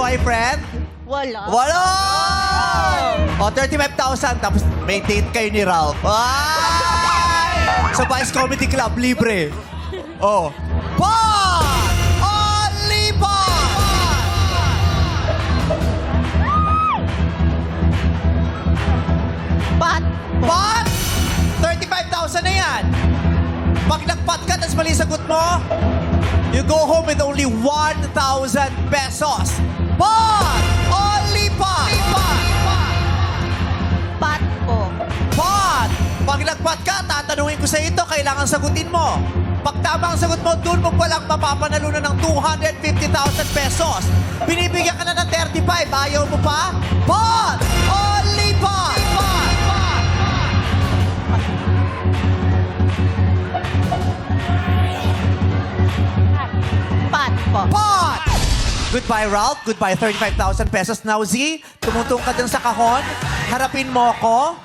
boyfriend? Wala. Wala! O, 35,000. Tapos may date kayo ni Ralph. Ay! Sa Vice Comedy Club, libre. Oh. Pot! Only pot! Pat. Pot! 35,000 na yan. Pag nagpat ka, tapos mali sagot mo, you go home with only 1,000 pesos. Pot! Only pot! Pat po. Pot! Pag nagpat ka, tatanungin ko sa ito, kailangan sagutin mo. Pag tama ang sagot mo, doon mo palang mapapanalunan ng 250,000 pesos. Binibigyan ka na ng 35, ayaw mo pa? Pot! Only pot! Pat po. Pot! Goodbye, Ralph. Goodbye, 35,000 pesos. Now, Z, tumutong ka dun sa kahon. Harapin mo ko.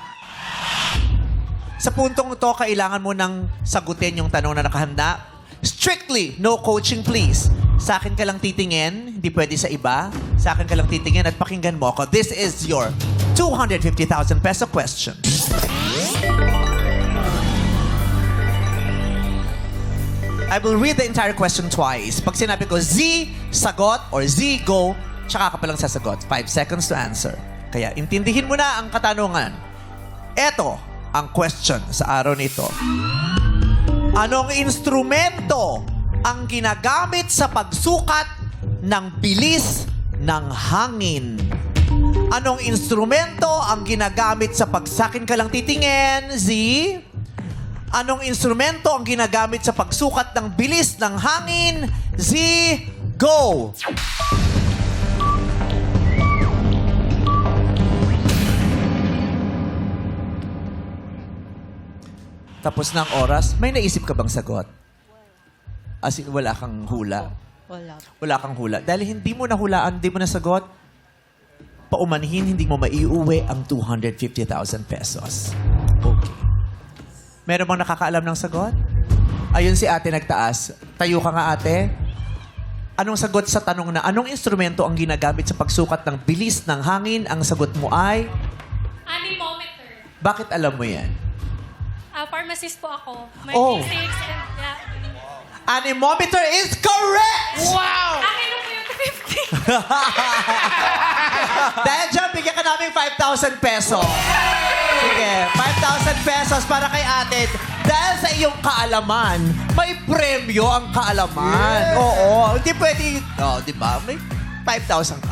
Sa puntong ito, kailangan mo nang sagutin yung tanong na nakahanda. Strictly, no coaching, please. Sa akin ka lang titingin, hindi pwede sa iba. Sa akin ka lang titingin at pakinggan mo ako. This is your 250,000 peso question. I will read the entire question twice. Pag sinabi ko Z, sagot, or Z, go, tsaka ka palang sasagot. 5 seconds to answer. Kaya intindihin mo na ang katanungan. Eto ang question sa araw nito. Anong instrumento ang ginagamit sa pagsukat ng bilis ng hangin? Anong instrumento ang ginagamit sa pagsakin ka lang titingin, Z? Anong instrumento ang ginagamit sa pagsukat ng bilis ng hangin? Z, go! Tapos ng oras, may naisip ka bang sagot? As in, wala kang hula? Wala. Wala kang hula. Dahil hindi mo nahulaan, hindi mo nasagot, paumanhin, hindi mo maiuwi ang 250,000 pesos. Okay. Meron bang nakakaalam ng sagot? Ayun si ate nagtaas. Tayo ka nga ate. Anong sagot sa tanong na anong instrumento ang ginagamit sa pagsukat ng bilis ng hangin? Ang sagot mo ay? Anemometer. Bakit alam mo yan? Pharmacist po ako. May Oh. physics and yeah. Anemometer is correct! Wow! Akin na po yung 50. Dahil dyan, bigyan ka namin 5,000 pesos. Sige, 5,000 pesos para kay ate. Dahil sa iyong kaalaman, may premyo ang kaalaman. Oo, hindi pwede. Oh, di ba? May 5,000 ka.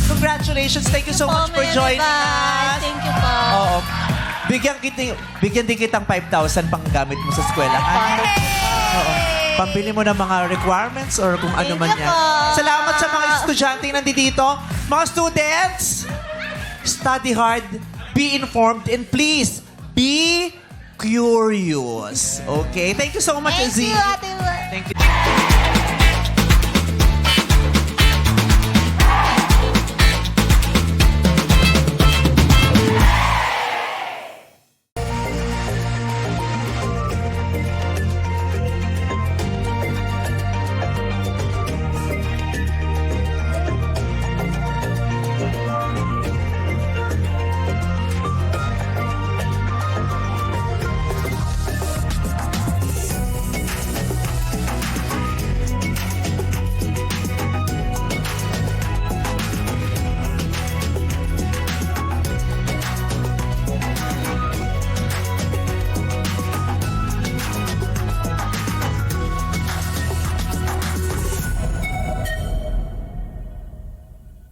Congratulations. Thank you so much for joining us. Thank you po. Oo. Bigyan din kitang 5,000 pang gamit mo sa eskwelahan. Oo. Pambili mo ng mga requirements or kung ano man Thank you yan. po. Salamat sa mga estudyante nandito. Mga students, study hard, be informed, and please, be curious. Okay? Thank you so much, Thank Z. you, Ate Wa. Thank you.